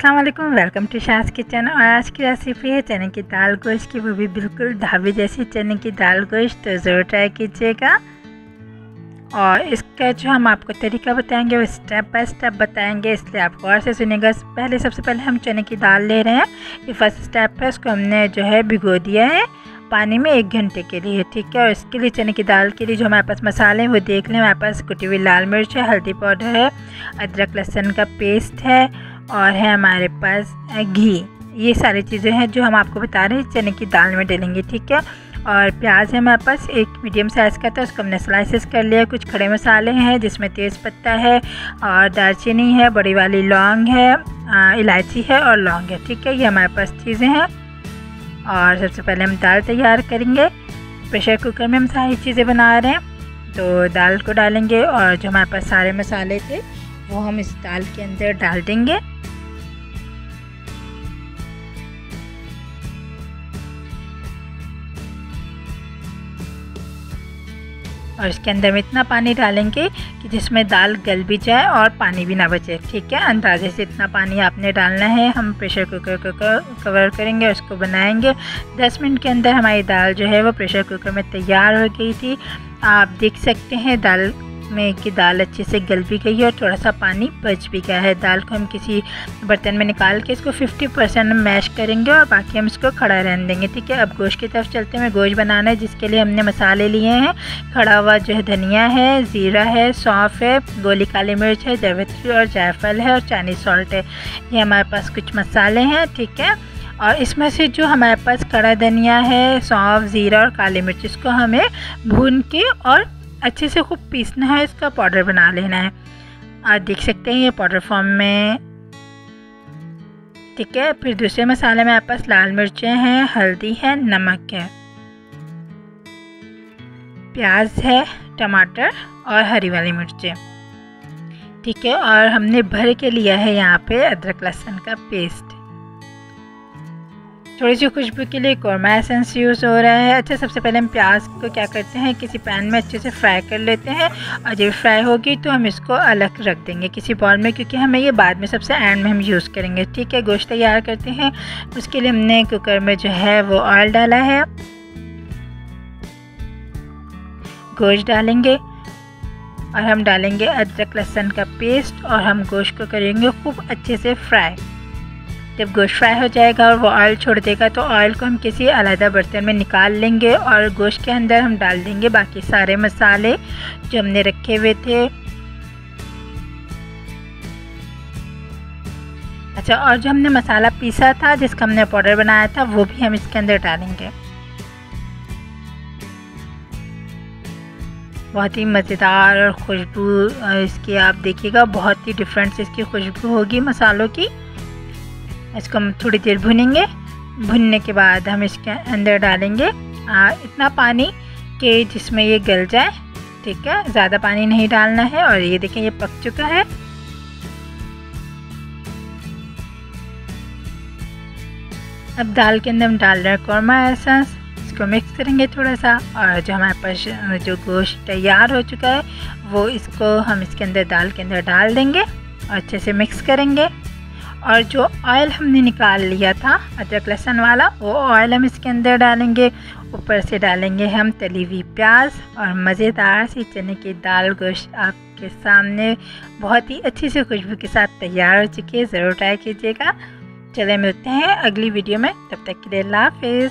अस्सलाम वालेकुम, welcome to Shaz kitchen. और आज की रेसिपी है चने की दाल गोश्त की, वो भी बिल्कुल ढाबे जैसी चने की दाल गोश्त। तो ज़रूर ट्राई कीजिएगा। और इसका जो हम आपको तरीका बताएंगे वो स्टेप बाय स्टेप बताएंगे, इसलिए आप गौर से सुनिएगा। सबसे पहले हम चने की दाल ले रहे हैं। ये फर्स्ट स्टेप है, उसको हमने जो है भिगो दिया है पानी में 1 घंटे के लिए, ठीक है। और इसके लिए चने की दाल के लिए जो हमारे पास मसाले हैं वो देख लें। हमारे पास कुटी हुई लाल मिर्च है, हल्दी पाउडर है, अदरक लहसुन का पेस्ट है और है हमारे पास घी। ये सारी चीज़ें हैं जो हम आपको बता रहे हैं चने की दाल में डालेंगे, ठीक है। और प्याज है हमारे पास एक मीडियम साइज़ का था, उसको हमने स्लाइसेस कर लिया। कुछ खड़े मसाले हैं जिसमें तेज़ पत्ता है और दालचीनी है, बड़ी वाली लौंग है, इलायची है और लौंग है, ठीक है। ये हमारे पास चीज़ें हैं। और सबसे पहले हम दाल तैयार करेंगे। प्रेशर कुकर में हम सारी चीज़ें बना रहे हैं। तो दाल को डालेंगे और जो हमारे पास सारे मसाले थे वो हम इस दाल के अंदर डाल देंगे। और इसके अंदर में इतना पानी डालेंगे कि जिसमें दाल गल भी जाए और पानी भी ना बचे, ठीक है। अंदाजे से इतना पानी आपने डालना है। हम प्रेशर कुकर को कवर करेंगे और उसको बनाएंगे। 10 मिनट के अंदर हमारी दाल जो है वो प्रेशर कुकर में तैयार हो गई थी। आप देख सकते हैं दाल में कि दाल अच्छे से गल भी गई है और थोड़ा सा पानी बच भी गया है। दाल को हम किसी बर्तन में निकाल के इसको 50% मैश करेंगे और बाकी हम इसको खड़ा रहने देंगे, ठीक है। अब गोश्त की तरफ चलते हैं। गोश्त बनाना है जिसके लिए हमने मसाले लिए हैं। खड़ा हुआ जो है धनिया है, ज़ीरा है, सौंफ है, गोली काली मिर्च है, जावित्री और जायफल है और चाइनीज़ सॉल्ट है। ये हमारे पास कुछ मसाले हैं, ठीक है। और इसमें से जो हमारे पास खड़ा धनिया है, सौंफ, ज़ीरा और काली मिर्च, इसको हमें भून के और अच्छे से खूब पीसना है, इसका पाउडर बना लेना है। आप देख सकते हैं ये पाउडर फॉर्म में, ठीक है। फिर दूसरे मसाले में आपके पास लाल मिर्चें हैं, हल्दी है, नमक है, प्याज है, टमाटर और हरी वाली मिर्चें, ठीक है। और हमने भर के लिया है यहाँ पे अदरक लहसुन का पेस्ट। थोड़ी सी खुशबू के लिए कोरमा एसेंस यूज़ हो रहा है। अच्छा, सबसे पहले हम प्याज को क्या करते हैं, किसी पैन में अच्छे से फ्राई कर लेते हैं। और जब फ्राई होगी तो हम इसको अलग रख देंगे किसी बॉल में, क्योंकि हमें ये बाद में सबसे एंड में हम यूज़ करेंगे, ठीक है। गोश्त तैयार करते हैं। उसके लिए हमने कुकर में जो है वो ऑयल डाला है। गोश्त डालेंगे और हम डालेंगे अदरक लहसुन का पेस्ट और हम गोश्त को करेंगे खूब अच्छे से फ्राई। जब गोश्त फ्राई हो जाएगा और वो ऑयल छोड़ देगा तो ऑयल को हम किसी अलग बर्तन में निकाल लेंगे और गोश्त के अंदर हम डाल देंगे बाकी सारे मसाले जो हमने रखे हुए थे। अच्छा, और जो हमने मसाला पीसा था जिसका हमने पाउडर बनाया था वो भी हम इसके अंदर डालेंगे। बहुत ही मज़ेदार और खुशबू इसकी आप देखिएगा, बहुत ही डिफरेंट इसकी खुशबू होगी मसालों की। इसको हम थोड़ी देर भुनेंगे। भुनने के बाद हम इसके अंदर डालेंगे इतना पानी कि जिसमें ये गल जाए, ठीक है। ज़्यादा पानी नहीं डालना है। और ये देखें ये पक चुका है। अब दाल के अंदर हम डाल रहे हैं कोरमा एसेंस। इसको मिक्स करेंगे थोड़ा सा। और जो हमारे पास जो गोश्त तैयार हो चुका है वो इसको हम इसके अंदर दाल के अंदर डाल देंगे और अच्छे से मिक्स करेंगे। और जो ऑयल हमने निकाल लिया था अदरक लहसुन वाला, वो ऑयल हम इसके अंदर डालेंगे। ऊपर से डालेंगे हम तली हुई प्याज और मज़ेदार सी चने की दाल गोश्त आपके सामने बहुत ही अच्छी सी खुशबू के साथ तैयार हो चुकी है। ज़रूर ट्राई कीजिएगा। चले मिलते हैं अगली वीडियो में, तब तक के लिए अल्लाह हाफ़िज़।